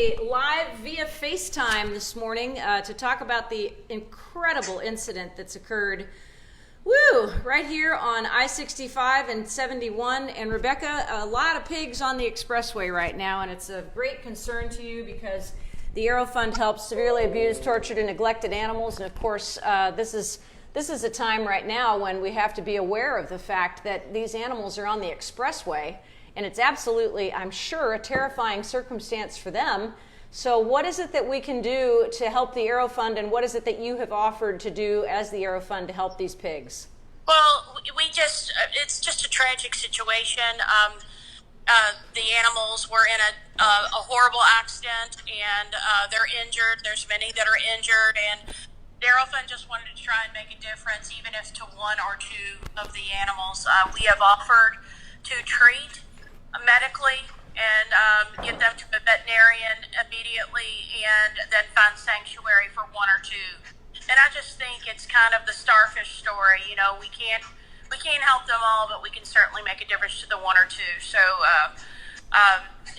Hey, live via FaceTime this morning to talk about the incredible incident that's occurred, right here on I-65 and 71. And Rebecca, a lot of pigs on the expressway right now, and it's of great concern to you because the Aero Fund helps severely abused, tortured, and neglected animals. And of course, this is a time right now when we have to be aware of the fact that these animals are on the expressway. And it's absolutely, I'm sure, a terrifying circumstance for them. So what is it that we can do to help the Aero Fund, and what is it that you have offered to do as the Aero Fund to help these pigs? Well, it's just a tragic situation. The animals were in a horrible accident, and they're injured. There's many that are injured, and the Aero Fund just wanted to try and make a difference, even if to one or two of the animals. We have offered to treat medically and get them to a veterinarian immediately, and then find sanctuary for one or two. And I just think it's kind of the starfish story. You know, we can't help them all, but we can certainly make a difference to the one or two. So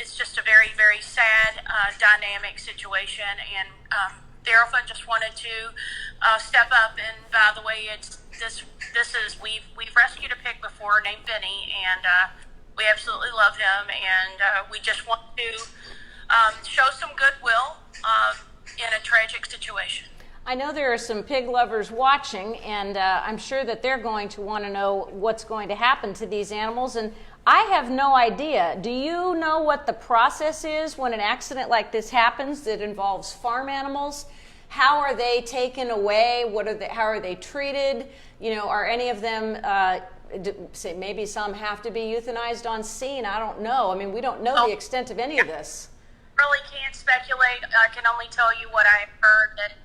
it's just a very, very sad, dynamic situation, and the Aero Fund just wanted to step up. And by the way, we've rescued a pig before named Vinny, and we absolutely love him, and we just want to show some goodwill in a tragic situation. I know there are some pig lovers watching, and I'm sure that they're going to want to know what's going to happen to these animals. And I have no idea. Do you know what the process is when an accident like this happens that involves farm animals? How are they taken away? How are they treated? You know, are any of them say maybe some have to be euthanized on scene? I don't know. I mean, we don't know the extent of any of this. Really can't speculate. I can only tell you what I've heard, that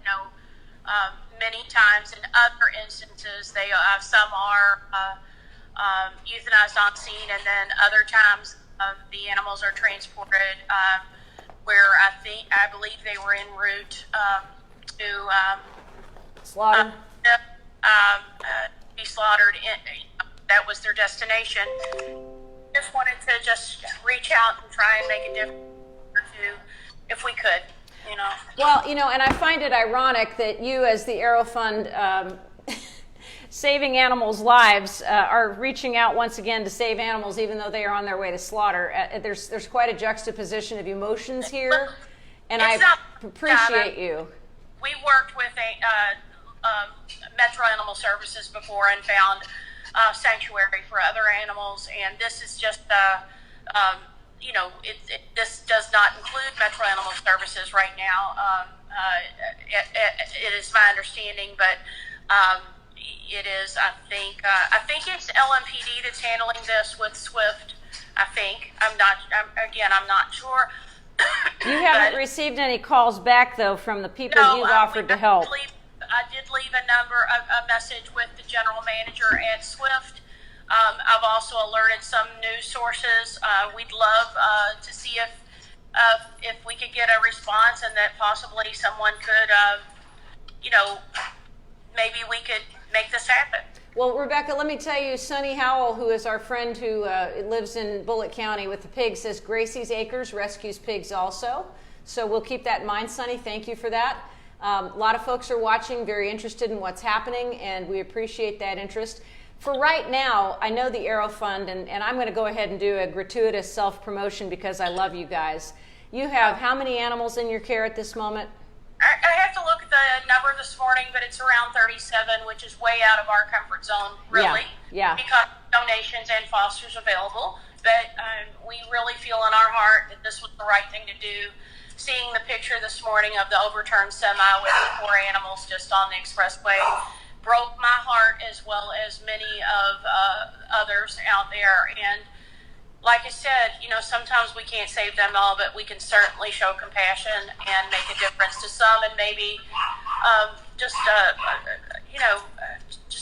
many times in other instances some are euthanized on scene, and then other times the animals are transported where I believe they were en route to slaughter. Be slaughtered. That was their destination. Just wanted to just reach out and try and make a difference or two if we could. Well, and I find it ironic that you, as the Aero Fund, saving animals' lives, are reaching out once again to save animals, even though they are on their way to slaughter. There's quite a juxtaposition of emotions here, and I appreciate you. We worked with Metro Animal Services before and found sanctuary for other animals, and this is just this does not include Metro Animal Services right now. It is my understanding, but it is. I think it's LMPD that's handling this with Swift. I think. I'm not sure. You haven't received any calls back though from the people you've offered to help. I did leave a message with the general manager at Swift. I've also alerted some news sources. We'd love to see if we could get a response, and that possibly someone could, maybe we could make this happen. Well, Rebecca, let me tell you, Sonny Howell, who is our friend who lives in Bullitt County with the pigs, says Gracie's Acres rescues pigs also. So we'll keep that in mind, Sonny. Thank you for that. A lot of folks are watching, very interested in what's happening, and we appreciate that interest. For right now, I know the Aero Fund, and I'm going to go ahead and do a gratuitous self-promotion because I love you guys. You have how many animals in your care at this moment? I have to look at the number this morning, but it's around 37, which is way out of our comfort zone, really. Yeah. Because donations and fosters available. But we really feel in our heart that this was the right thing to do. Seeing the picture this morning of the overturned semi with the poor animals just on the expressway broke my heart, as well as many of others out there. And like I said, sometimes we can't save them all, but we can certainly show compassion and make a difference to some, and maybe just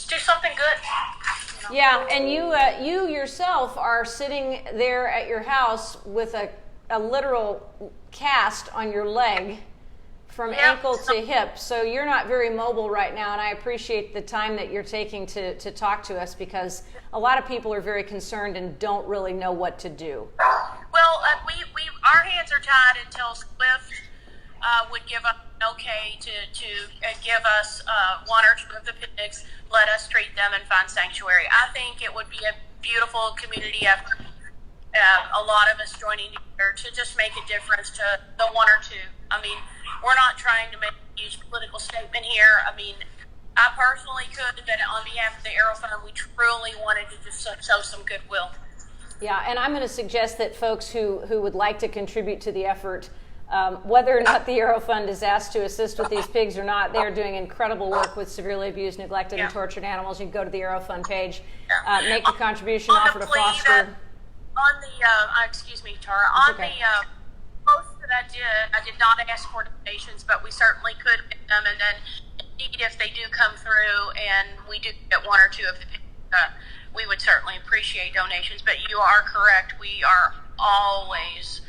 do something good. Yeah, and you yourself are sitting there at your house with a literal cast on your leg from ankle to hip, so you're not very mobile right now, and I appreciate the time that you're taking to talk to us, because a lot of people are very concerned and don't really know what to do. Well, our hands are tied until Swift would give us an okay to give us one or two of the pigs, let us treat them and find sanctuary. I think it would be a beautiful community effort. A lot of us joining together to just make a difference to the one or two. I mean, we're not trying to make a huge political statement here. I mean, I personally could, but on behalf of the Arrow Fund, we truly wanted to just show some goodwill. Yeah, and I'm going to suggest that folks who would like to contribute to the effort, whether or not the Arrow Fund is asked to assist with these pigs or not, they are doing incrediable work with severely abused, neglected, and tortured animals. You can go to the Arrow Fund page, make a contribution, offer to foster. On the, excuse me, Tara, on the post that I did not ask for donations, but we certainly could get them, and then indeed if they do come through and we do get one or two of the pigs, we would certainly appreciate donations. But you are correct, we are always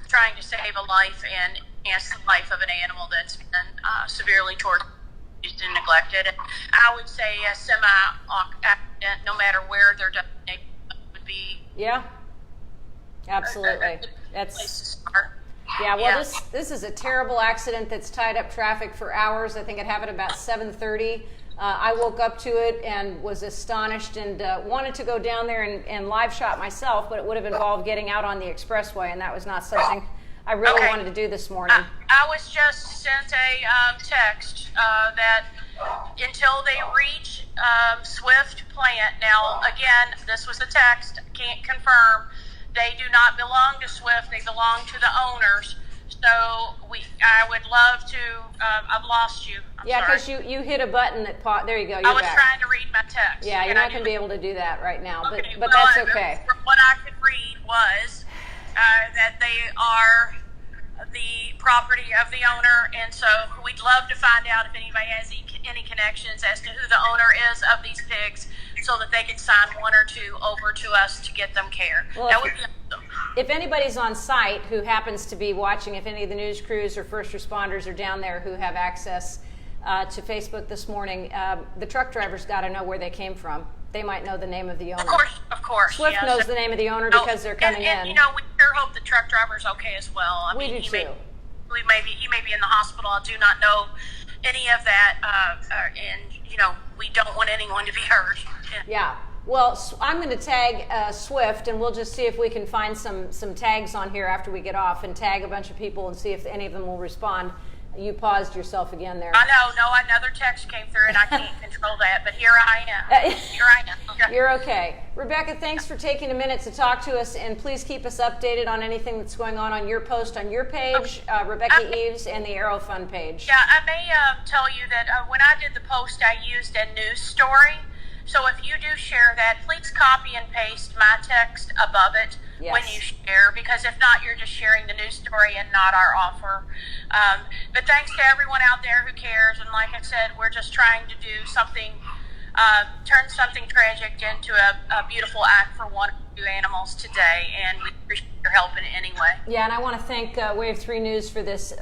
trying to save a life and enhance the life of an animal that's been severely tortured and neglected. And I would say a semi-accident, no matter where they're donated, would be absolutely. That's place to start. Yeah, well, this is a terrible accident that's tied up traffic for hours. I think it happened about 7:30. I woke up to it and was astonished and wanted to go down there and live shot myself, but it would have involved getting out on the expressway, and that was not something I really wanted to do this morning. I was just sent a text that until they reach Swift plant, now again, this was a text, can't confirm, they do not belong to Swift, they belong to the owners. So I would love to, I've lost you. Because you hit a button that there you go, you're I was back. trying to read my text. Yeah, you're not going to be able to do that right now, but well, that's okay. What I could read was that they are the property of the owner, and so we'd love to find out if anybody has any connections as to who the owner is of these pigs, so that they could sign one or two over to us to get them care. Well, that would be awesome. If anybody's on site who happens to be watching, if any of the news crews or first responders are down there who have access to Facebook this morning, the truck drivers got to know where they came from. They might know the name of the owner. Of course. Swift knows the name of the owner because they're coming in. You know, we sure hope the truck driver's okay as well. I mean, do too. He may be in the hospital. I do not know any of that, and you know, we don't want anyone to be hurt. Yeah. Well, I'm going to tag Swift, and we'll just see if we can find some tags on here after we get off, and tag a bunch of people and see if any of them will respond. You paused yourself again there. I know. No, another text came through, and I can't control that, but here I am. Okay. You're okay. Rebecca, thanks for taking a minute to talk to us, and please keep us updated on anything that's going on your post on your page, Rebecca Eves, and the Arrow Fund page. Yeah, I may tell you that when I did the post, I used a news story. So if you do share that, please copy and paste my text above it when you share, because if not, you're just sharing the news story and not our offer. But thanks to everyone out there who cares, and like I said, we're just trying to do something, turn something tragic into a beautiful act for one or two animals today, and we appreciate your help in any way. Yeah, and I want to thank Wave 3 News for this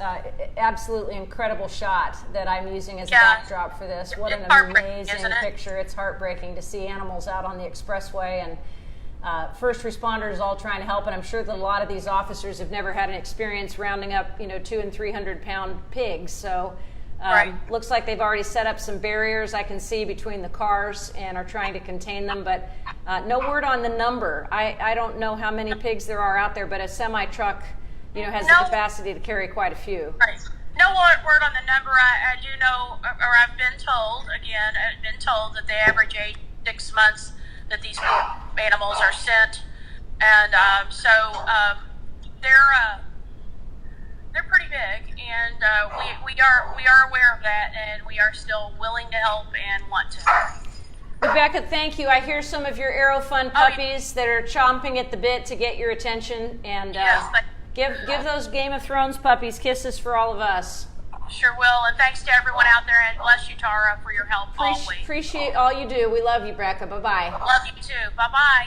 absolutely incredible shot that I'm using as a backdrop for this. What an amazing picture. It's heartbreaking to see animals out on the expressway, and first responders all trying to help, and I'm sure that a lot of these officers have never had an experience rounding up 200 and 300 pound pigs. So looks like they've already set up some barriers I can see between the cars and are trying to contain them, but no word on the number. I don't know how many pigs there are out there, but a semi truck has the capacity to carry quite a few. Right. No word on the number. I do know, or I've been told that the average age is 6 months that these animals are sent, and they're pretty big, and we are aware of that, and we are still willing to help and want to help. Rebecca, thank you. I hear some of your Arrow Fund puppies that are chomping at the bit to get your attention, and give those Game of Thrones puppies kisses for all of us. Sure will, and thanks to everyone out there, and bless you, Tara, for your help always. Appreciate all you do. We love you, Rebecca. Bye-bye. Love you too. Bye-bye.